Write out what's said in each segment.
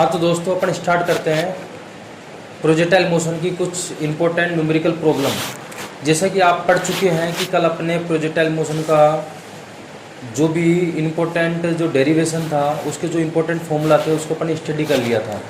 हाँ तो दोस्तों अपन स्टार्ट करते हैं प्रोजेक्टाइल मोशन की कुछ इम्पोर्टेंट न्यूमेरिकल प्रॉब्लम। जैसा कि आप पढ़ चुके हैं कि कल अपने प्रोजेक्टाइल मोशन का जो भी इम्पोर्टेंट जो डेरिवेशन था उसके जो इम्पोर्टेंट फॉर्मूला थे उसको अपन स्टडी कर लिया था।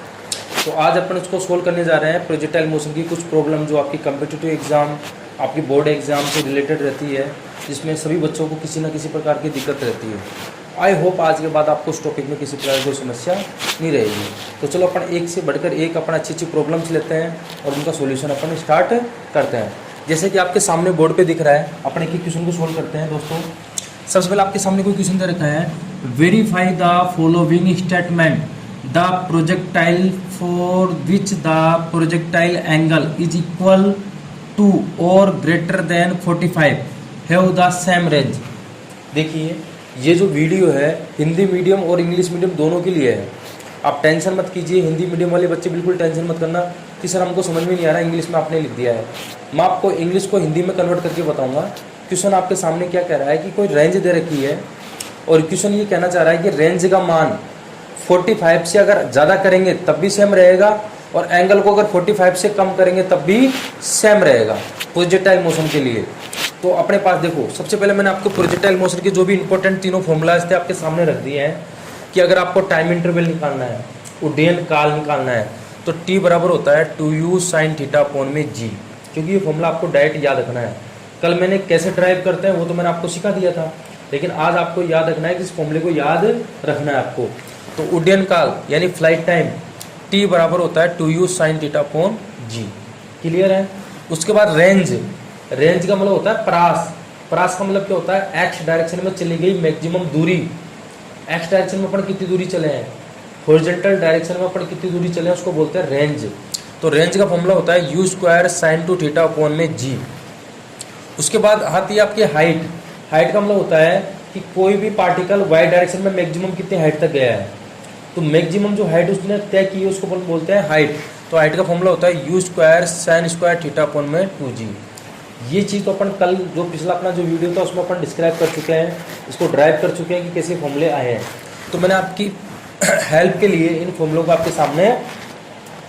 तो आज अपन उसको सोल्व करने जा रहे हैं प्रोजेक्टाइल मोशन की कुछ प्रॉब्लम जो आपकी कम्पिटिटिव एग्ज़ाम, आपकी बोर्ड एग्ज़ाम से रिलेटेड रहती है, जिसमें सभी बच्चों को किसी न किसी प्रकार की दिक्कत रहती है। आई होप आज के बाद आपको उस टॉपिक में किसी प्रकार की कोई समस्या नहीं रहेगी। तो चलो अपन एक से बढ़कर एक अपन अच्छी प्रॉब्लम्स लेते हैं और उनका सॉल्यूशन अपन स्टार्ट करते हैं। जैसे कि आपके सामने बोर्ड पे दिख रहा है, अपन एक ही क्वेश्चन को सोल्व करते हैं दोस्तों। सबसे पहले आपके सामने कोई क्वेश्चन दे रखा है, verify the following statement, the projectile for which the projectile angle is equal to और greater than 45 have the same range. देखिए ये जो वीडियो है हिंदी मीडियम और इंग्लिश मीडियम दोनों के लिए है। आप टेंशन मत कीजिए, हिंदी मीडियम वाले बच्चे बिल्कुल टेंशन मत करना कि सर हमको समझ में नहीं आ रहा, इंग्लिश में आपने लिख दिया है। मैं आपको इंग्लिश को हिंदी में कन्वर्ट करके बताऊंगा। क्वेश्चन आपके सामने क्या कह रहा है कि कोई रेंज दे रखी है और क्वेश्चन ये कहना चाह रहा है कि रेंज का मान 45 से अगर ज़्यादा करेंगे तब भी सेम रहेगा और एंगल को अगर 45 से कम करेंगे तब भी सेम रहेगा प्रोजेक्टाइल मोशन के लिए। तो अपने पास देखो, सबसे पहले मैंने आपको प्रोजेक्टाइल मोशन के जो भी इंपॉर्टेंट तीनों फॉर्मूलाज थे आपके सामने रख दिए हैं कि अगर आपको टाइम इंटरवल निकालना है, उड्डयन काल निकालना है, तो टी बराबर होता है 2u sin थीटा अपॉन में g, क्योंकि ये फॉर्मूला आपको डायरेक्ट याद रखना है। कल मैंने कैसे ड्राइव करते हैं वो तो मैंने आपको सिखा दिया था, लेकिन आज आपको याद रखना है कि इस फॉर्मूले को याद रखना है आपको। तो उड्डयन काल यानी फ्लाइट टाइम टी बराबर होता है 2u sin theta upon g। Clear है? उसके बाद रेंज, रेंज का मतलब होता है परास। परास का मतलब क्या होता है, एक्स डायरेक्शन में चली गई मैक्सिमम दूरी। एक्स डायरेक्शन में अपन कितनी दूरी चले हैं, हॉरिजॉन्टल डायरेक्शन में अपन कितनी दूरी चले हैं उसको बोलते हैं रेंज। तो रेंज का फॉर्मूला होता है u square sine 2 theta upon में g। उसके बाद आती है आपकी हाइट। हाइट का मतलब होता है कि कोई भी पार्टिकल वाई डायरेक्शन में मैक्सिमम कितनी हाइट तक गया है, तो मैक्सिमम जो हाइट उसने तय की है उसको बोलते हैं हाइट। तो हाइट का फॉर्मूला होता है u square sine square theta upon में 2g। ये चीज़ तो अपन कल जो पिछला अपना जो वीडियो था उसमें अपन डिस्क्राइब कर चुके हैं, इसको ड्राइव कर चुके हैं कि कैसे फॉर्मूले आए हैं। तो मैंने आपकी हेल्प के लिए इन फॉर्मूलों को आपके सामने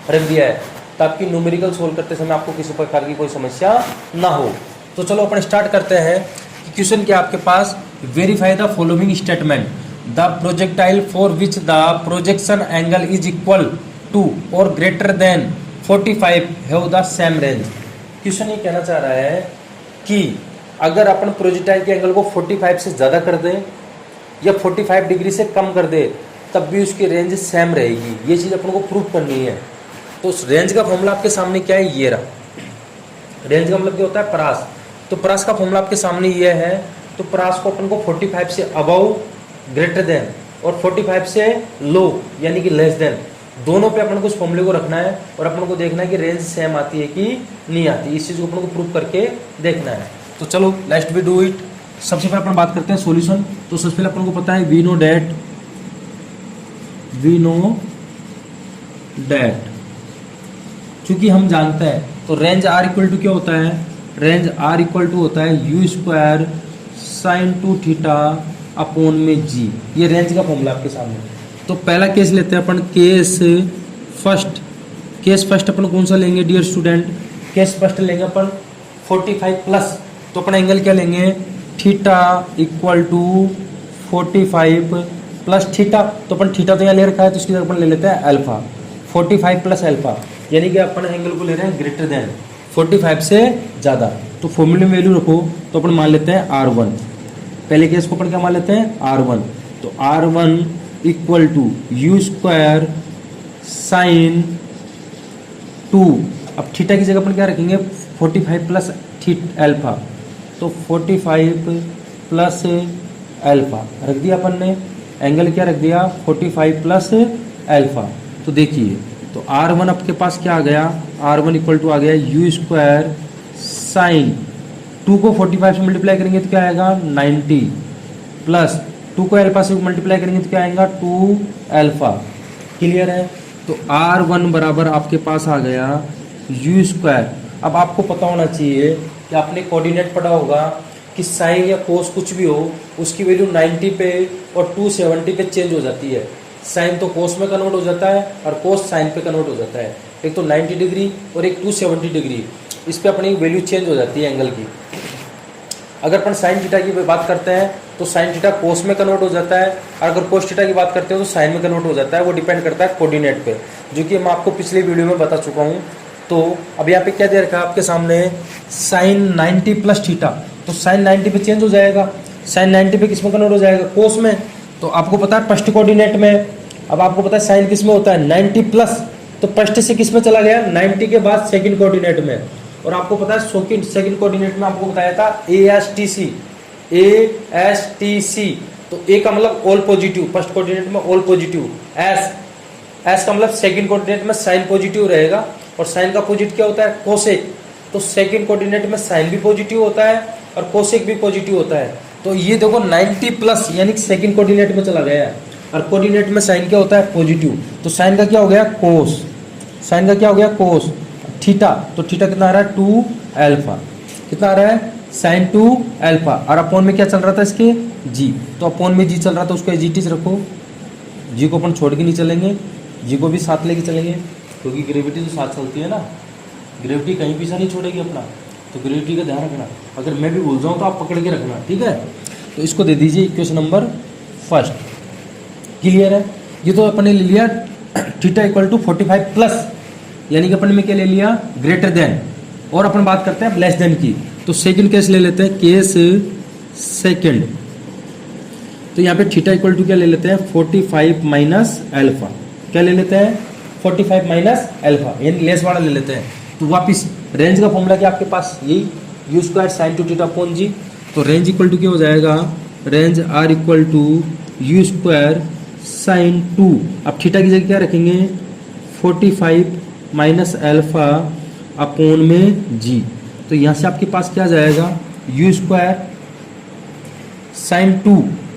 रख दिया है ताकि न्यूमेरिकल सोल्व करते समय आपको किसी प्रकार की कोई समस्या ना हो। तो चलो अपन स्टार्ट करते हैं कि क्वेश्चन क्या आपके पास, verify the following statement, the projectile for which the projection angle is equal to और greater than 45 have the same range. Question ये कहना चाह रहा है कि अगर अपन प्रोजेक्टाइल के एंगल को 45 से ज़्यादा कर दें या 45 डिग्री से कम कर दे तब भी उसकी रेंज सेम रहेगी। ये चीज़ अपन को प्रूव करनी है। तो उस रेंज का फॉर्मूला आपके सामने क्या है, ये रहा। रेंज का मतलब क्या होता है, परास। तो परास का फॉर्मूला आपके सामने ये है। तो परास को अपन को 45 से अबव, ग्रेटर देन और 45 से लो यानी कि लेस देन, दोनों पे अपन को उस फॉर्मूले को रखना है और अपन को देखना है कि रेंज सेम आती है कि नहीं आती। इस चीज़ को अपन को प्रूव करके देखना है। तो चलो लेट्स वी डू इट। सबसे पहले अपन बात करते हैं सॉल्यूशन। तो सबसे पहले अपन को पता है वी नो डैट, चूंकि हम जानते हैं तो रेंज आर इक्वल टू क्या होता है, रेंज आर इक्वल टू होता है u square sine 2 theta upon में जी। ये रेंज का फॉर्मूला आपके सामने। तो पहला केस लेते हैं अपन, केस फर्स्ट अपन कौन सा लेंगे डियर स्टूडेंट, केस फर्स्ट लेंगे अपन 45 प्लस। तो अपन एंगल क्या लेंगे, theta equal to 45 plus theta. तो अपन थीटा तो यहाँ ले रखा है तो इसकी जगह अपन ले लेते हैं अल्फा, 45 प्लस अल्फा, यानी कि अपन एंगल को ले रहे हैं ग्रेटर देन 45 से ज़्यादा। तो फॉर्मूले में वैल्यू रखो तो अपन मान लेते हैं R1। पहले केस को अपन क्या मान लेते हैं, R1। तो R1 equal to u square sine 2, अब थीटा की जगह अपन क्या रखेंगे 45 प्लस अल्फा। तो 45 प्लस अल्फा रख दिया अपन ने, एंगल क्या रख दिया 45 प्लस अल्फा। तो देखिए तो R1 आपके पास क्या आ गया, R1 इक्वल टू आ गया यू स्क्वायर साइन 2 को 45 से मल्टीप्लाई करेंगे तो क्या आएगा 90 प्लस 2 को अल्फा से मल्टीप्लाई करेंगे तो क्या आएगा 2 अल्फा। क्लियर है? तो R1 बराबर आपके पास आ गया यू स्क्वायर। अब आपको पता होना चाहिए कि आपने कोऑर्डिनेट पढ़ा होगा कि साइन या कोस कुछ भी हो उसकी वैल्यू 90 पे और 270 पे चेंज हो जाती है। साइन तो कोस में कन्वर्ट हो जाता है और कोस साइन पे कन्वर्ट हो जाता है। एक तो 90 डिग्री और एक 270 डिग्री, इस पे अपनी वैल्यू चेंज हो जाती है एंगल की। अगर अपन साइन थीटा की बात करते हैं तो साइन थीटा कोस में कन्वर्ट हो जाता है, और अगर कोस थीटा की बात करते हैं तो साइन में कन्वर्ट हो जाता है। वो डिपेंड करता है कोऑर्डिनेट पे, जो कि मैं आपको पिछले वीडियो में बता चुका हूँ। तो अब यहाँ पे क्या दे रखा है आपके सामने, साइन 90 प्लस थीटा, तो साइन 90 पे चेंज हो जाएगा। साइन 90 पे किस में कन्वर्ट हो जाएगा, कोस में। तो आपको पता है फर्स्ट कोऑर्डिनेट में, अब आपको पता है साइन किस में होता है 90 प्लस, तो फर्स्ट से किस में चला गया 90 के बाद सेकंड कोऑर्डिनेट में। और आपको पता है सेकंड कोऑर्डिनेट में आपको बताया था ASTC, ASTC, तो ए का मतलब ऑल पॉजिटिव, फर्स्ट कोऑर्डिनेट में ऑल पॉजिटिव, एस का मतलब सेकंड कोऑर्डिनेट में साइन पॉजिटिव रहेगा, और साइन का अपोजिट क्या होता है कोसेक। तो सेकंड कोऑर्डिनेट में साइन भी पॉजिटिव होता है और कोसेक भी पॉजिटिव होता है। तो ये देखो 90 प्लस यानी कि सेकंड कोऑर्डिनेट में चला गया है, और कोऑर्डिनेट में साइन क्या होता है पॉजिटिव, तो साइन का क्या हो गया कोस, साइन का क्या हो गया कोस। थीटा, तो थीटा कितना आ रहा है 2 अल्फा, कितना आ रहा है साइन 2 अल्फा, और अपोन में क्या चल रहा था इसके जी, तो अपोन में जी चल रहा था, उसको एजीटीज रखो, जी को अपन छोड़ के नहीं चलेंगे, जी को भी साथ लेके चलेंगे, क्योंकि ग्रेविटी तो साथ चलती है ना, ग्रेविटी कहीं पीछा नहीं छोड़ेगी अपना, तो ग्रेविटी का ध्यान रखना। अगर मैं भी भूल जाऊँ तो आप पकड़ के रखना, ठीक है। तो इसको दे दीजिए इक्वेशन नंबर फर्स्ट, क्लियर है। ये तो अपन ने ले लिया थीटा इक्वल टू 45 प्लस, यानी कि अपन में क्या ले लिया ग्रेटर देन, और अपन बात करते हैं लेस देन की। तो सेकंड केस ले लेते हैं, केस सेकंड। तो यहाँ पे थीटा इक्वल टू क्या ले लेते हैं 45 माइनस अल्फा, क्या ले लेते हैं 45 माइनस अल्फा, यानी लेस वाला ले लेते हैं। तो वापिस रेंज का फॉर्मूला क्या आपके पास यही u square sine 2 theta upon g. तो रेंज इक्वल टू क्या हो जाएगा, range r equal to u square sine 2, अब थीटा की जगह क्या रखेंगे 45 माइनस अल्फा अपॉन में जी। तो यहाँ से आपके पास क्या जाएगा यू स्क्वायर साइन 2,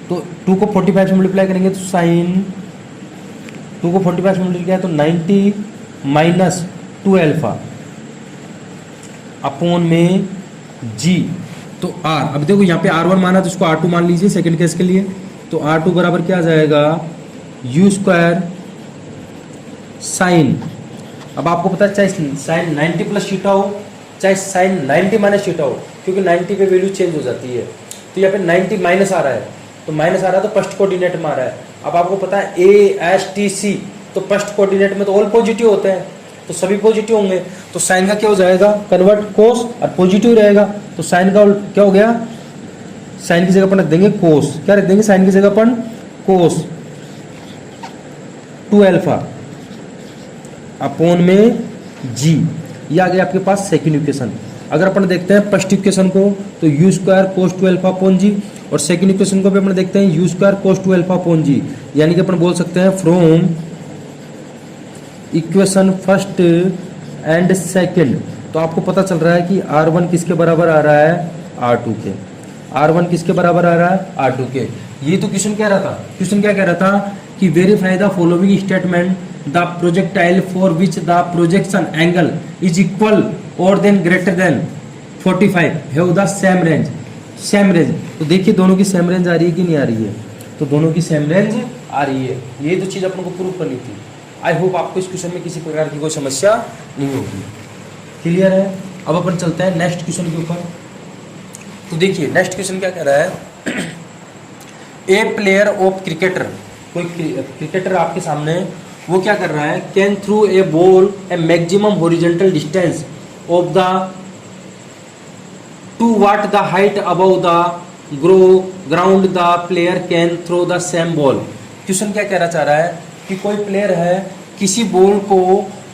तो 2 को 45 से मल्टीप्लाई करेंगे तो साइन 2 को 45 से मल्टीप्लाई तो 90 माइनस 2 अल्फा अपॉन में जी। तो आर, अब देखो यहाँ पे R1 माना तो इसको R2 मान लीजिए सेकंड केस के लिए। तो R2 बराबर क्या आ जाएगा यू स्क्वायर साइन, अब आपको पता है चाहे साइन 90 प्लस थीटा हो चाहे साइन 90 माइनस थीटा हो, क्योंकि 90 पे वैल्यू चेंज हो जाती है। तो यहाँ पे 90 माइनस आ रहा है, तो माइनस आ रहा है तो फर्स्ट कोऑर्डिनेट में आ रहा है। अब आपको पता है ASTC, तो फर्स्ट कोऑर्डिनेट में तो ऑल पॉजिटिव होते हैं, तो सभी पॉजिटिव होंगे। तो साइन का क्या हो जाएगा कन्वर्ट कोस, और पॉजिटिव रहेगा तो साइन का क्या हो गया, साइन की जगह अपन रख देंगे कोस, क्या रख देंगे साइन की जगह अपन कोस 2 अल्फा अपॉन में जी। ये आ गया आपके पास सेकंड इक्वेशन। अगर अपन देखते हैं फर्स्ट इक्वेशन को तो u square cos 2 alpha upon g, और सेकंड इक्वेशन को भी अपन देखते हैं u square cos 2 alpha upon g, यानी कि अपन बोल सकते हैं from equation first and second. तो आपको पता चल रहा है कि R1 किसके बराबर आ रहा है R2 के, R1 किसके बराबर आ रहा है R2 के। ये तो क्वेश्चन कह रहा था, क्वेश्चन क्या कह रहा था कि verify the following statement, the projectile for which the projection angle is equal और then greater than 45 have the same range, same range. तो देखिए दोनों की सेम रेंज आ रही है कि नहीं आ रही है, तो दोनों की सेम रेंज आ रही है। ये तो चीज़ अपन को प्रूव करनी थी। आई होप आपको इस क्वेश्चन में किसी प्रकार की कोई समस्या नहीं होगी, क्लियर है। अब अपन चलते हैं नेक्स्ट क्वेश्चन के ऊपर। तो देखिए नेक्स्ट क्वेश्चन क्या कह रहा है, ए प्लेयर ऑफ क्रिकेटर, कोई क्रिकेटर आपके सामने, वो क्या कर रहा है can through a ball a maximum horizontal distance of the to what the height above the ground the player can throw the same ball. Question क्या कहना चाह रहा है कि कोई प्लेयर है किसी बॉल को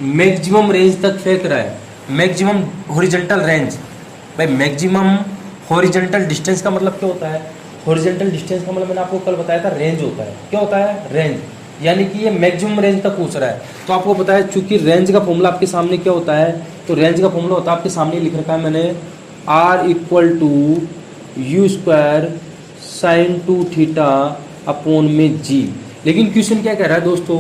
मैक्सिमम रेंज तक फेंक रहा है, मैक्सिमम हॉरिजॉन्टल रेंज। भाई मैक्सिमम हॉरिजॉन्टल डिस्टेंस का मतलब क्या होता है, हॉरिजॉन्टल डिस्टेंस का मतलब मैंने आपको कल बताया था रेंज होता है। क्या होता है रेंज, यानी कि ये मैक्सिमम रेंज तक पूछ रहा है। तो आपको पता है चूंकि रेंज का फॉर्मूला आपके सामने क्या होता है, तो रेंज का फॉर्मूला होता है आपके सामने लिख रखा है मैंने R equal to u square sine 2 theta upon में जी। लेकिन क्वेश्चन क्या कह रहा है दोस्तों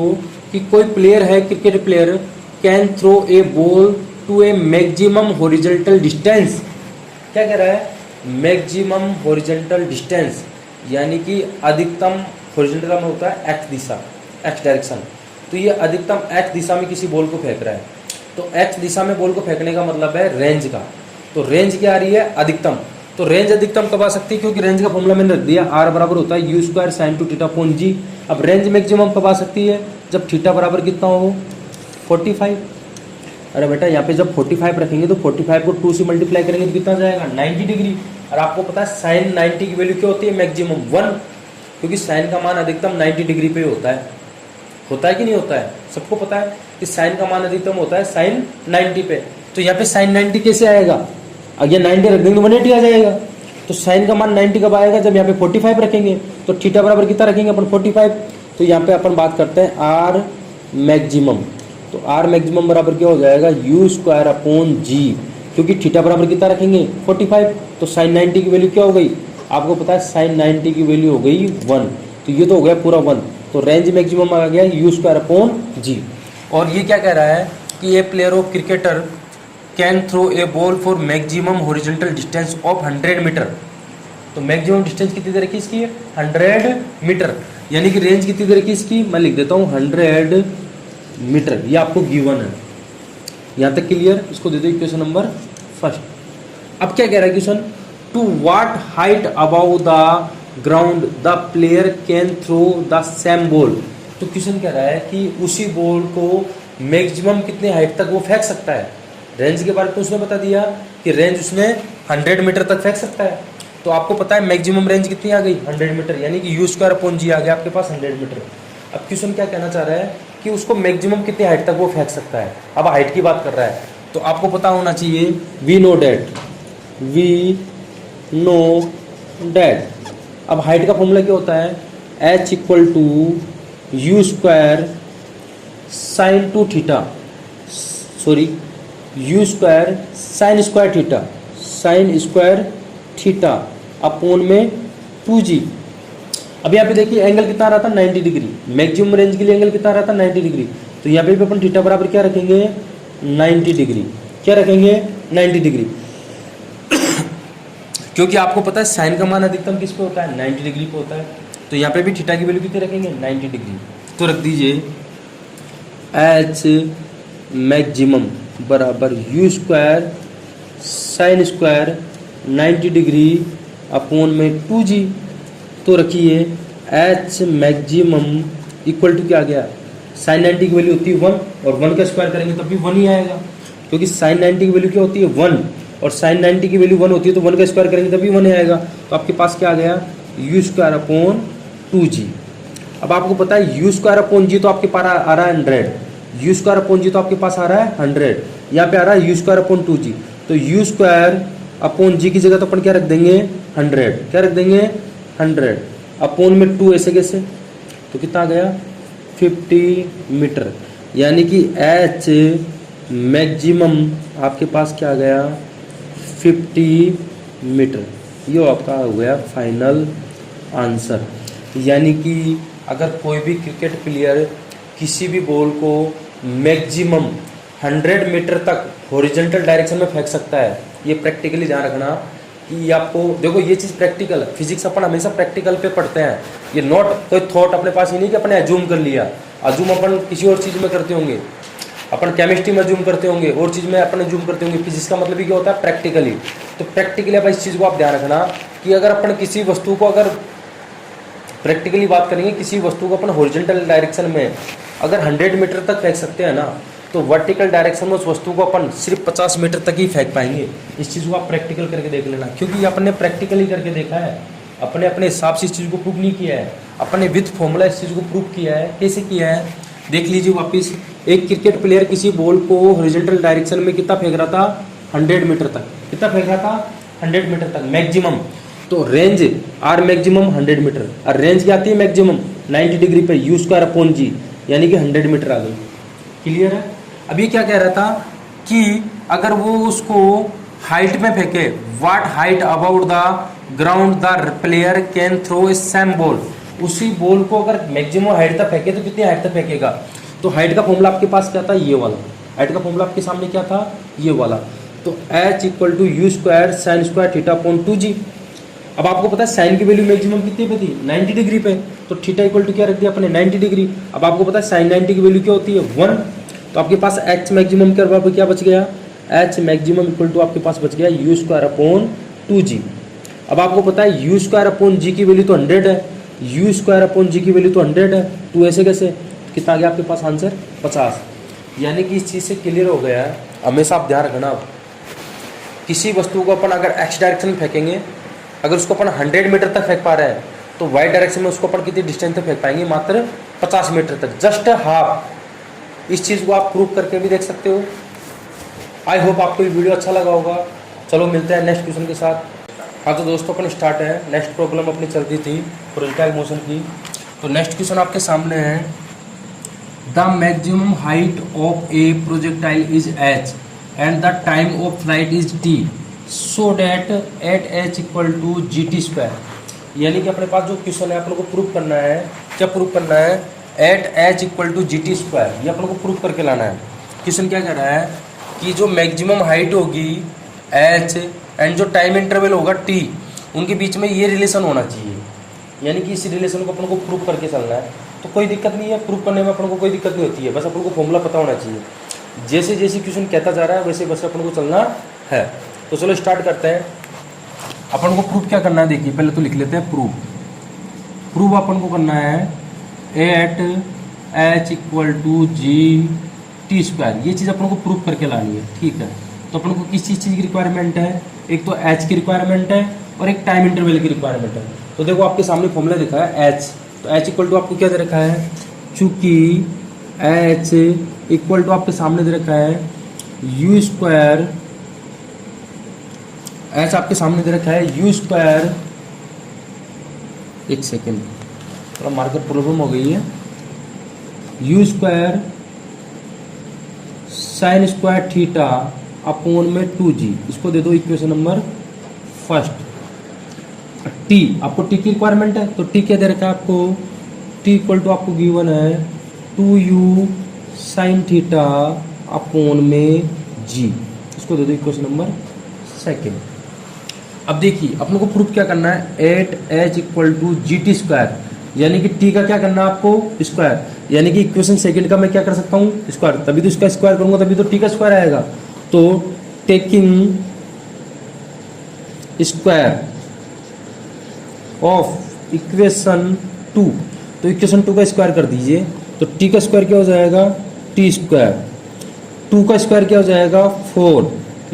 कि कोई प्लेयर है cricket player can throw a ball to a maximum horizontal distance. क्या कह रहा है मैक्सिमम हॉरिजॉन्टल डिस्टेंस, यानी कि अधिकतम हॉरिजॉन्टल में होता है एक्स दिशा, एक्स डायरेक्शन, तो ये अधिकतम एक्स दिशा में किसी बॉल को फेंक रहा है। तो एक्स दिशा में बॉल को फेंकने का मतलब है रेंज का। तो रेंज क्या आ रही है? अधिकतम। तो रेंज अधिकतम कब आ सकती है? क्योंकि रेंज का फॉर्मूला मैंने रख दिया, आर बराबर होता है u square sine two theta upon g. अब रेंज मैक्सिमम कब आ सकती है? जब थीटा बराबर कितना हो? 45। अरे बेटा यहाँ पे जब 45 रखेंगे तो 45 को 2 से मल्टीप्लाई करेंगे तो कितना जाएगा? 90 डिग्री। और आपको पता है साइन 90 की वैल्यू क्या होती है? मैक्सिमम 1, क्योंकि साइन का मान अधिकतम 90 डिग्री पे होता है कि नहीं होता है? सबको पता है कि साइन का मान अधिकतम होता है साइन 90 पे। तो यहाँ पे साइन 90 कैसे आएगा? अगर 90 रख देंगे तो 180 आ जाएगा। तो साइन का मान 90 कब आएगा? जब यहाँ पे 45 रखेंगे। तो थीटा बराबर कितना रखेंगे अपन? 45। तो यहाँ पे अपन बात करते हैं आर मैक्सिमम। तो आर मैक्सिमम बराबर क्या हो जाएगा? यू स्क्वायर अपॉन जी, क्योंकि थीटा बराबर कितना रखेंगे? 45। तो साइन 90 की वैल्यू क्या हो गई? आपको पता है साइन 90 की वैल्यू हो गई 1। तो ये तो हो गया पूरा 1। तो रेंज मैक्सिमम आ गया यू स्क्वायर अपॉन जी। और ये क्या कह रहा है कि a player of cricketer can throw a ball for maximum horizontal distance of 100 metre. तो मैक्सिमम डिस्टेंस कितनी तरह की इसकी? 100 मीटर। यानी कि रेंज कितनी तरह की इसकी? मैं लिख देता हूँ 100 मीटर। ये आपको गिवन है। यहाँ तक क्लियर? इसको दे दो इक्वेशन नंबर फर्स्ट। अब क्या कह रहा है question? To what height about the ground the player can throw the same ball. तो क्वेश्चन कह रहा है कि उसी बॉल को मैक्सिमम कितने हाइट तक वो फेंक सकता है। रेंज के बारे में उसने बता दिया कि रेंज उसने 100 मीटर तक फेंक सकता है। तो आपको पता है मैक्सिमम रेंज कितनी आ गई? 100 मीटर, यानी कि यू स्क्वायर अपॉन जी आ गया आपके पास 100 मीटर। अब क्वेश्चन क्या कहना चाह रहा है कि उसको मैक्सिमम कितनी हाइट तक वो फेंक सकता है। अब हाइट की बात कर रहा है, तो आपको पता होना चाहिए वी नो डैट। अब हाइट का फॉर्मूला क्या होता है? H equal to u square sine two theta, sorry u square sine square theta upon में 2g। अब यहाँ पे देखिए एंगल कितना आ रहा था? 90 डिग्री। मैक्सिमम रेंज के लिए एंगल कितना आ रहा था? 90 डिग्री। तो यहाँ पे भी अपन थीटा बराबर क्या रखेंगे? 90 डिग्री। क्या रखेंगे? 90 डिग्री। क्योंकि आपको पता है साइन का मान अधिकतम किस पे होता है? 90 डिग्री पे होता है। तो यहाँ पे भी थीटा की वैल्यू कितनी रखेंगे? 90 डिग्री। तो रख दीजिए एच मैक्सिमम बराबर you square sine square 90 degree upon में 2g। तो रखिए एच मैक्सिमम इक्वल टू क्या आ गया? साइन 90 की वैल्यू होती है 1 और 1 का स्क्वायर करेंगे तब भी 1 ही आएगा, क्योंकि साइन 90 की वैल्यू क्या होती है? 1 और साइन 90 की वैल्यू 1 होती है तो 1 का स्क्वायर करेंगे तभी 1 ही आएगा। तो आपके पास क्या आ गया? You square upon 2g। अब आपको पता है यू स्क्वायर अपॉन जी तो आपके पास आ रहा है 100, यू स्क्वायर अपॉन जी तो आपके पास आ रहा है 100, यहाँ पे आ रहा है यू स्क्वायर अपॉन 2g। तो यू स्क्वायर अपॉन जी की जगह तो अपन क्या रख देंगे? 100। क्या रख देंगे? 100 अपॉन में 2 ऐसे कैसे? तो कितना आ गया? 50 मीटर। यानी कि एच मैक्सिमम आपके पास क्या आ गया? 50 मीटर। ये आपका हो गया फाइनल आंसर। यानी कि अगर कोई भी क्रिकेट प्लेयर किसी भी बॉल को मैक्सिमम 100 मीटर तक हॉरिजॉन्टल डायरेक्शन में फेंक सकता है, ये प्रैक्टिकली ध्यान रखना कि ये आपको देखो ये चीज़ प्रैक्टिकल, फिजिक्स अपन हमेशा प्रैक्टिकल पे पढ़ते हैं। ये नॉट कोई थॉट अपने पास ही नहीं कि अपने अज्यूम कर लिया। अज्यूम अपन किसी और चीज़ में करते होंगे, अपन केमिस्ट्री में जूम करते होंगे और चीज़ में अपन जूम करते होंगे। फिजिक्स का मतलब ही क्या होता है? प्रैक्टिकली। तो प्रैक्टिकली अब इस चीज़ को आप ध्यान रखना कि अगर अपन किसी वस्तु को अगर प्रैक्टिकली बात करेंगे, किसी वस्तु को अपन हॉरिजॉन्टल डायरेक्शन में अगर 100 मीटर तक फेंक सकते हैं ना, तो वर्टिकल डायरेक्शन में उस वस्तु को अपन सिर्फ 50 मीटर तक ही फेंक पाएंगे। इस चीज़ को आप प्रैक्टिकल करके देख लेना, क्योंकि अपने प्रैक्टिकली करके देखा है, अपने अपने हिसाब से इस चीज़ को प्रूव नहीं किया है, अपने विथ फॉर्मूला इस चीज़ को प्रूव किया है। कैसे किया है देख लीजिए वापिस। एक क्रिकेट प्लेयर किसी बॉल को हॉरिजॉन्टल डायरेक्शन में कितना फेंक रहा था? 100 मीटर तक। कितना फेंक रहा था? 100 मीटर तक मैक्सिमम। तो रेंज आर मैक्सिमम 100 मीटर और रेंज क्या आती है? मैक्सिमम 90 डिग्री पे यू स्क्वायर अपॉन जी, यानी कि 100 मीटर आ गई। क्लियर है? अब ये क्या कह रहा था कि अगर वो उसको हाइट में फेंके, what height about the ground the player can throw a same ball. उसी बॉल को अगर मैक्सिमम हाइट तक फेंके तो कितनी हाइट तक फेंकेगा? तो हाइट का फॉर्मूला आपके पास क्या था? ये वाला। हाइट का फॉर्मूला आपके सामने क्या था? ये वाला। तो h equal to u square sine square theta upon 2g। अब आपको पता है साइन की वैल्यू मैक्सिमम कितने पे थी? 90 डिग्री पे। तो थीटा इक्वल टू क्या रख दिया अपने 90 डिग्री। अब आपको पता है साइन 90 की वैल्यू क्या होती है 1, तो आपके पास एच मैक्सिमम क्या बच गया, एच मैक्सिमम इक्वल टू आपके पास बच गया यू स्क्वायर अपॉन 2g। अब आपको पता है यू स्क्वायर अपॉन जी की वैल्यू तो 100 है, यू स्क्वायर अपॉन जी की वैल्यू तो 100 है, तो ऐसे कैसे, कितना आ गया आपके पास आंसर 50। यानी कि इस चीज़ से क्लियर हो गया है। हमेशा आप ध्यान रखना, किसी वस्तु को अपन अगर एक्स डायरेक्शन में फेंकेंगे, अगर उसको अपन 100 मीटर तक फेंक पा रहे हैं, तो वाई डायरेक्शन में उसको अपन कितनी डिस्टेंस तक फेंक पाएंगे, मात्र 50 मीटर तक, जस्ट हाफ। इस चीज़ को आप प्रूव करके भी देख सकते हो। आई होप आपको ये वीडियो अच्छा लगा होगा। चलो मिलते हैं नेक्स्ट क्वेश्चन के साथ। हाँ तो दोस्तों अपन स्टार्ट है, नेक्स्ट प्रॉब्लम अपनी चल रही थी प्रोजेक्टाइल मोशन की। तो नेक्स्ट क्वेश्चन आपके सामने है, the maximum height of a projectile is h and the time of flight is t, so that at h equal to g t square. यानी कि अपने पास जो क्वेश्चन है अपन को प्रूव करना है, क्या प्रूव करना है, at h equal to g t square, ये अपन को प्रूव करके लाना है। क्वेश्चन क्या कह रहा है कि जो मैक्सिमम हाइट होगी एच एंड जो टाइम इंटरवल होगा टी, उनके बीच में ये रिलेशन होना चाहिए। यानी कि इस रिलेशन को अपन को प्रूव करके चलना है। तो कोई दिक्कत नहीं है, प्रूव करने में अपन को कोई दिक्कत नहीं होती है, बस अपन को फॉर्मूला पता होना चाहिए। जैसे जैसे क्वेश्चन कहता जा रहा है वैसे वैसे अपन को चलना है। तो चलो स्टार्ट करते हैं। अपन को प्रूव क्या करना है, देखिए पहले तो लिख लेते हैं प्रूव अपन को करना है at h equal to g t square. ये चीज़ अपन को प्रूव करके लानी है, ठीक है। तो अपन को किस चीज़ की रिक्वायरमेंट है, एक तो एच की रिक्वायरमेंट है और एक टाइम इंटरवल की रिक्वायरमेंट है। तो देखो आपके सामने फॉर्मूला लिखा है एच, तो एच इक्वल टू आपको क्या दे रखा है, चूंकि एच इक्वल टू आपके सामने दे रखा है यू स्क्वायर, एच आपके सामने दे रखा है यू स्क्वायर, एक सेकेंड थोड़ा मार्कर प्रॉब्लम हो गई है, u square sine square theta upon में 2g, इसको दे दो इक्वेशन नंबर फर्स्ट। टी, आपको टी की रिक्वायरमेंट है, तो टी क्या दे रखा है आपको, टी इक्वल टू आपको गिवन है 2u साइन थीटा अपॉन में g, इसको दे दो इक्वेशन नंबर सेकेंड। अब देखिए अपन को प्रूफ क्या करना है, at h equal to g t square, यानी कि टी का क्या करना है आपको स्क्वायर, यानी कि इक्वेशन सेकंड का मैं क्या कर सकता हूँ स्क्वायर, तभी तो इसका स्क्वायर करूंगा तभी तो टी का स्क्वायर आएगा। तो टेकिंग स्क्वायर ऑफ इक्वेशन 2, तो इक्वेशन 2 का स्क्वायर कर दीजिए, तो टी का स्क्वायर क्या हो जाएगा टी स्क्वायर, 2 का स्क्वायर क्या हो जाएगा 4,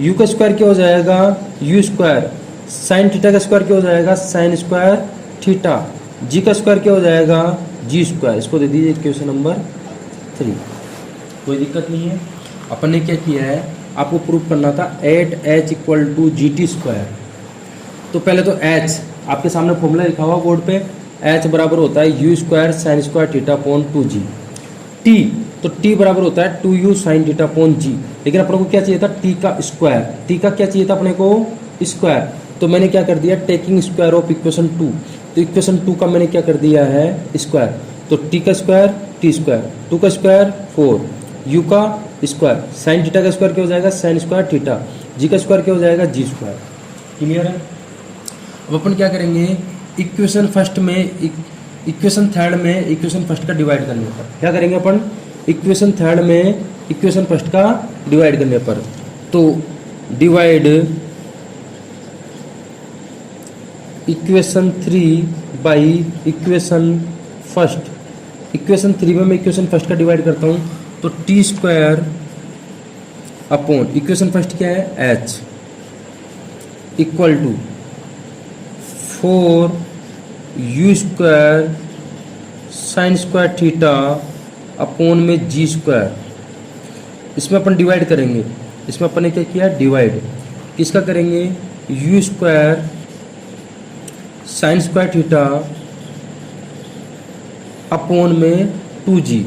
यू का स्क्वायर क्या हो जाएगा यू स्क्वायर, साइन थीटा का स्क्वायर क्या हो जाएगा साइन स्क्वायर थीटा, जी का स्क्वायर क्या हो जाएगा जी स्क्वायर, इसको दे दीजिए इक्वेशन नंबर 3। कोई दिक्कत नहीं है। अपन ने क्या किया है, आपको प्रूफ करना था at h equal to g t square. तो पहले तो एच आपके सामने फॉर्मूला लिखा हुआ बोर्ड पे, एच बराबर होता है u square sine square theta upon 2g। T, तो टी बराबर होता है 2u sine theta upon g, लेकिन अपन को क्या चाहिए था टी का स्क्वायर, टी का क्या चाहिए था अपने को स्क्वायर, तो मैंने क्या कर दिया टेकिंग स्क्वायर ऑफ इक्वेशन 2, तो इक्वेशन 2 का मैंने क्या कर दिया है स्क्वायर, तो टी का स्क्वायर टी स्क्वायर, 2 का स्क्वायर 4, यू का स्क्वायर, साइन थीटा का स्क्वायर क्या हो जाएगा साइन स्क्वायर थीटा, जी का स्क्वायर क्या हो जाएगा जी स्क्वायर। क्लियर है। अब अपन क्या करेंगे, इक्वेशन फर्स्ट में इक्वेशन थर्ड में इक्वेशन फर्स्ट का डिवाइड करने पर क्या करेंगे अपन, इक्वेशन थर्ड में इक्वेशन फर्स्ट का डिवाइड करने पर, तो divide equation 3 by equation first, equation 3 में मैं इक्वेशन फर्स्ट का डिवाइड करता हूँ, तो t square upon equation first क्या है h equal to 4 u square sine square theta upon में जी स्क्वायर, इसमें अपन डिवाइड करेंगे, इसमें अपन ने क्या किया डिवाइड, किसका करेंगे you square sine square theta upon में 2g।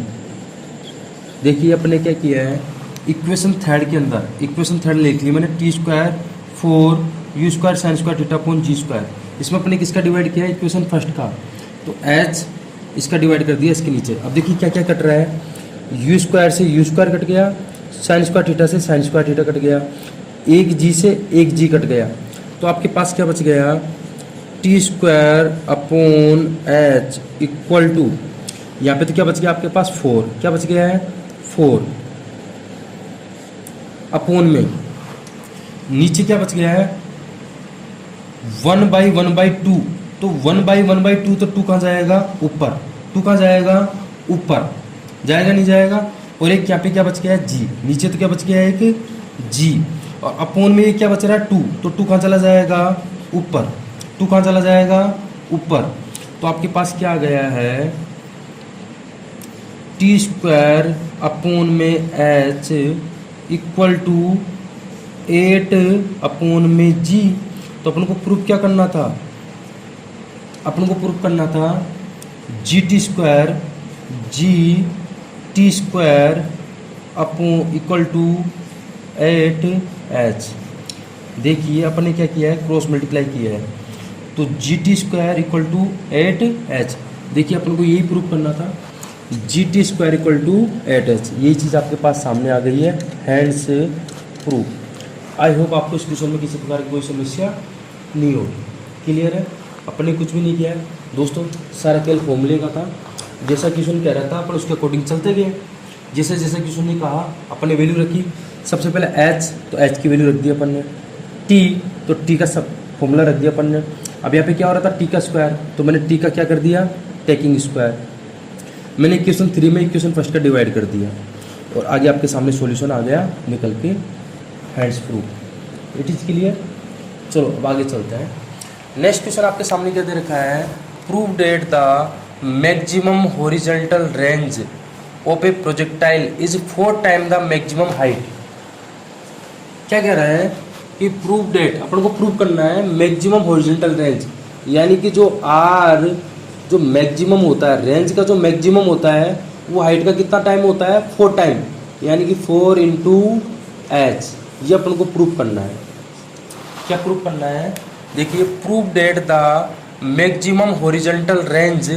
देखिए अपने क्या किया है, इक्वेशन थर्ड के अंदर इक्वेशन थर्ड लिख ली मैंने t square 4 u square sine square theta upon g square, इसमें अपने किसका डिवाइड किया है इक्वेशन फर्स्ट का, तो एच इसका डिवाइड कर दिया इसके नीचे। अब देखिए क्या क्या कट रहा है, यू स्क्वायर से यू स्क्वायर कट गया, साइन स्क्वायर थीटा से साइन स्क्वायर थीटा कट गया, एक जी से एक जी कट गया, तो आपके पास क्या बच गया t square upon h equal to, यहाँ पे तो क्या बच गया आपके पास 4, क्या बच गया है 4 अपॉन में नीचे क्या बच गया है 1/1/2, तो 1/1/2 तो 2 कहाँ जाएगा ऊपर, 2 कहाँ जाएगा ऊपर, जाएगा नहीं जाएगा। और एक यहाँ पे क्या बच गया है जी, नीचे तो क्या बच गया है एक जी, और अपॉन में क्या बच रहा है 2, तो 2 कहाँ चला जाएगा ऊपर, 2 कहाँ चला जाएगा ऊपर। तो आपके पास क्या आ गया है टी स्क्वायर अपॉन में एच इक्वल टू 8 अपॉन में जी। तो अपन को प्रूफ क्या करना था, अपन को प्रूफ करना था g t square g t square upon equal to 8 h. देखिए अपन ने क्या किया है क्रॉस मल्टीप्लाई किया है, तो g t square equal to 8 h. देखिए अपन को यही प्रूफ करना था g t square equal to 8 h, यही चीज़ आपके पास सामने आ गई है, हैंड्स प्रूफ। आई होप आपको इस क्वेश्चन में किसी प्रकार की कोई समस्या नहीं होगी, क्लियर है। अपन ने कुछ भी नहीं किया है दोस्तों, सारा खेल फॉर्मूले का था, जैसा क्वेश्चन कह रहा था अपन उसके अकॉर्डिंग चलते गए, जैसे जैसे क्वेश्चन ने कहा अपन ने वैल्यू रखी। सबसे पहले एच, तो एच की वैल्यू रख दी अपन ने, टी तो टी का सब फॉर्मूला रख दिया अपन ने। अब यहाँ पे क्या हो रहा था टी का स्क्वायर, तो मैंने टी का क्या कर दिया टेकिंग स्क्वायर। मैंने इक्वेशन 3 में इक्वेशन फर्स्ट का डिवाइड कर दिया, और आगे आपके सामने सॉल्यूशन आ गया निकल के, hands proof. It is clear. चलो अब आगे चलते हैं। नेक्स्ट क्वेश्चन आपके सामने क्या दे रखा है, prove that the maximum horizontal range of a projectile is 4 time the maximum height. क्या कह रहा है कि प्रूव डेट, अपन को प्रूव करना है मैक्सिमम हॉरिजॉन्टल रेंज, यानी कि जो आर जो मैक्सिमम होता है, रेंज का जो मैक्सिमम होता है वो हाइट का कितना टाइम होता है 4 टाइम, यानी कि 4 इंटू एच। ये अपन को प्रूव करना है। क्या प्रूव करना है, देखिए prove that the maximum horizontal range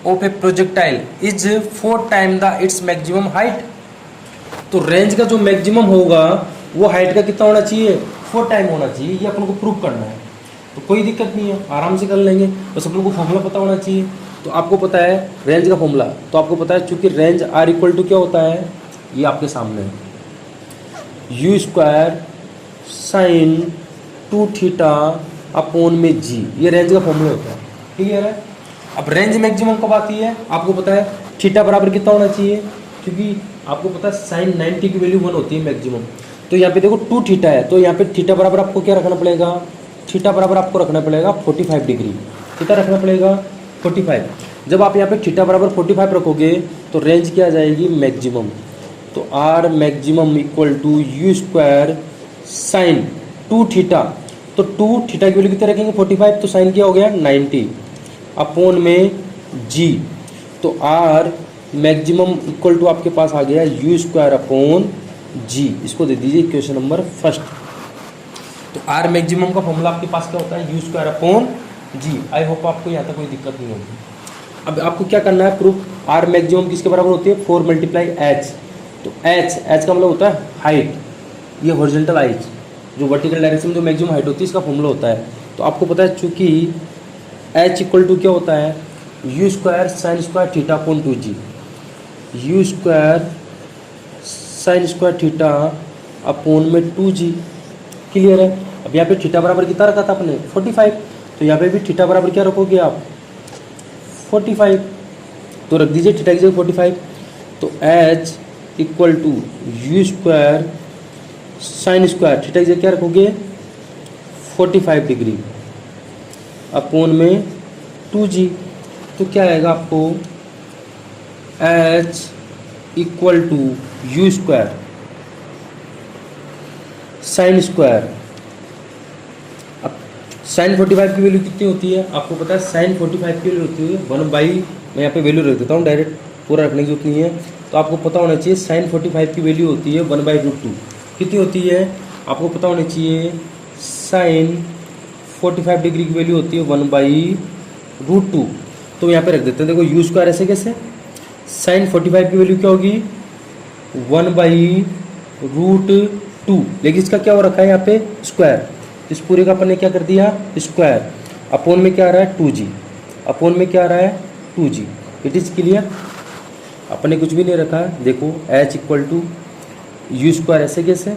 of a projectile is 4 time the its maximum height. तो रेंज का जो मैक्सिमम होगा वो हाइट का कितना होना चाहिए 4 टाइम होना चाहिए, ये अपन को प्रूव करना है। तो कोई दिक्कत नहीं है, आराम से कर लेंगे, बस अपन को फॉर्मूला पता होना चाहिए। तो आपको पता है रेंज का फॉर्मूला, तो आपको पता है चूंकि रेंज आर इक्वल टू क्या होता है, ये आपके सामने है, u square sine 2 theta upon में जी, ये रेंज का फॉर्मूला होता है, क्लियर है। अब रेंज मैक्सिमम कब आती है, आपको पता है थीटा बराबर कितना होना चाहिए, क्योंकि आपको पता है साइन 90 की वैल्यू 1 होती है मैक्सिमम। तो यहाँ पे देखो 2 थीटा है, तो यहाँ पे थीटा बराबर आपको क्या रखना पड़ेगा, थीटा बराबर आपको रखना पड़ेगा 45 डिग्री, थीटा रखना पड़ेगा 45। जब आप यहाँ पे थीटा बराबर 45 रखोगे तो रेंज क्या आ जाएगी मैक्सिमम। तो R maximum equal to u square sine 2 theta, तो 2 थीटा की वैल्यू कितने रखेंगे 45, तो साइन क्या हो गया 90 अपॉन में जी। तो आर मैक्सिमम इक्वल टू आपके पास आ गया यू स्क्वायर अपॉन जी, इसको दे दीजिए इक्वेशन नंबर फर्स्ट। तो आर मैक्सिमम का फॉर्मूला आपके पास क्या होता है u square upon g. I hope आपको यहाँ तक कोई दिक्कत नहीं होगी। अब आपको क्या करना है प्रूफ, आर मैक्सिमम किसके बराबर होती है 4 मल्टीप्लाई एच। तो एच का मतलब होता है हाइट, ये हॉरिजॉन्टल हाइट, जो वर्टिकल डायरेक्शन में जो मैक्सिमम हाइट होती है इसका फॉर्मूला होता है। तो आपको पता है चूंकि एच इक्वल टू क्या होता है u square sine square theta upon 2g, you square sine square theta upon में 2g, क्लियर है। अब यहाँ पे थीटा बराबर कितना रखा था अपने 45, तो यहाँ पे भी थीटा बराबर क्या रखोगे आप 45, तो रख दीजिए थीटा की जगह 45। तो h equal to u square sine square theta की जगह क्या रखोगे 45 डिग्री अपॉन में 2g। तो क्या आएगा आपको h equal to u square sine square, अब साइन 45 की वैल्यू कितनी होती है आपको पता है, साइन 45 की वैल्यू होती है 1 बाई, मैं यहाँ पे वैल्यू रख देता हूँ डायरेक्ट, पूरा रखने की जरूरत नहीं है। तो आपको पता होना चाहिए साइन 45 की वैल्यू होती है 1/√2, कितनी होती है आपको पता होना चाहिए, साइन 45 डिग्री की वैल्यू होती है 1/√2। तो यहाँ पे रख देते हैं, देखो यू स्क्वायर ऐसे कैसे, साइन 45 की वैल्यू क्या होगी 1/√2, लेकिन इसका क्या हो रखा है यहाँ पे स्क्वायर, इस पूरे का अपन ने क्या कर दिया स्क्वायर, अपॉन में क्या आ रहा है 2g, अपॉन में क्या आ रहा है 2g। It is clear. अपने कुछ भी नहीं रखा है। देखो h equal to u square, ऐसे कैसे,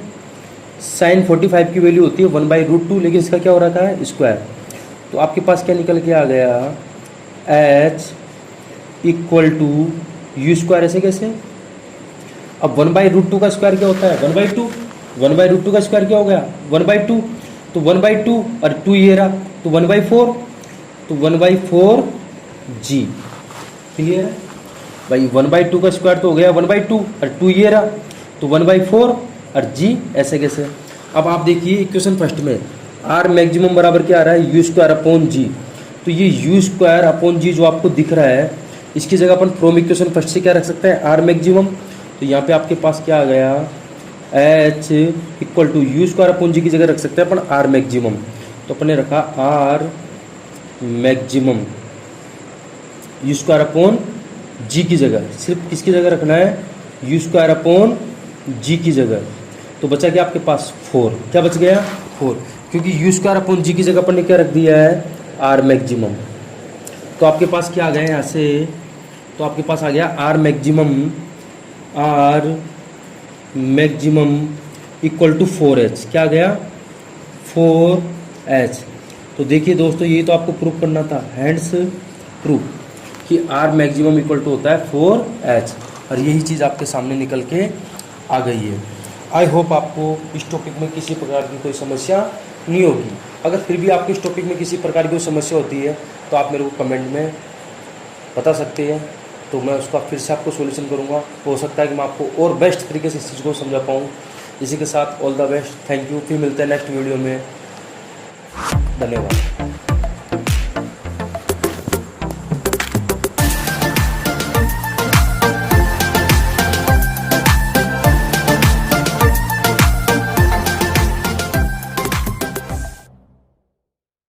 साइन 45 की वैल्यू होती है 1/√2, लेकिन इसका क्या हो रखा है स्क्वायर। तो आपके पास क्या निकल के आ गया, h equal to u square, ऐसे कैसे। अब 1/√2 का स्क्वायर क्या होता है 1/2, 1/√2 का स्क्वायर क्या हो गया 1/2, तो 1/2 और 2 ये रहा, तो 1/4, तो 1/4g। क्लियर है भाई, 1/2 का स्क्वायर तो हो गया 1/2 और 2 ये रहा, तो 1/4 और g, ऐसे कैसे। अब आप देखिए इक्वेशन फर्स्ट में r मैक्सिमम बराबर क्या आ रहा है यू स्क्वायर अपॉन जी। तो ये यू स्क्वायर अपॉन जी जो आपको दिख रहा है, इसकी जगह अपन फ्रॉम इक्वेशन फर्स्ट से क्या रख सकते हैं r मैक्सिमम। तो यहाँ पे आपके पास क्या आ गया h equal to u square upon g की जगह रख सकते हैं अपन r मैक्सिमम। तो अपने रखा r maximum u square upon g की जगह, सिर्फ किसकी जगह रखना है यू स्क्वायर अपॉन जी की जगह। तो बचा क्या आपके पास 4, क्या बच गया 4, क्योंकि यू स्क्वायर अपॉन जी की जगह अपन ने क्या रख दिया है आर मैक्सिमम। तो आपके पास क्या आ गया यहाँ से, तो आपके पास आ गया R maximum, R maximum equal to 4h, क्या आ गया 4h। तो देखिए दोस्तों, ये तो आपको प्रूफ करना था, हैंड्स प्रूफ कि आर मैक्सिमम इक्वल टू होता है 4h, और यही चीज़ आपके सामने निकल के आ गई है। आई होप आपको इस टॉपिक में किसी प्रकार की कोई समस्या नहीं होगी। अगर फिर भी आपको इस टॉपिक में किसी प्रकार की कोई समस्या होती है तो आप मेरे को कमेंट में बता सकते हैं, तो मैं उसका फिर से आपको सॉल्यूशन करूंगा। हो सकता है कि मैं आपको और बेस्ट तरीके से इस चीज़ को समझा पाऊँ। इसी के साथ all the best, thank you. फिर मिलते हैं नेक्स्ट वीडियो में, धन्यवाद।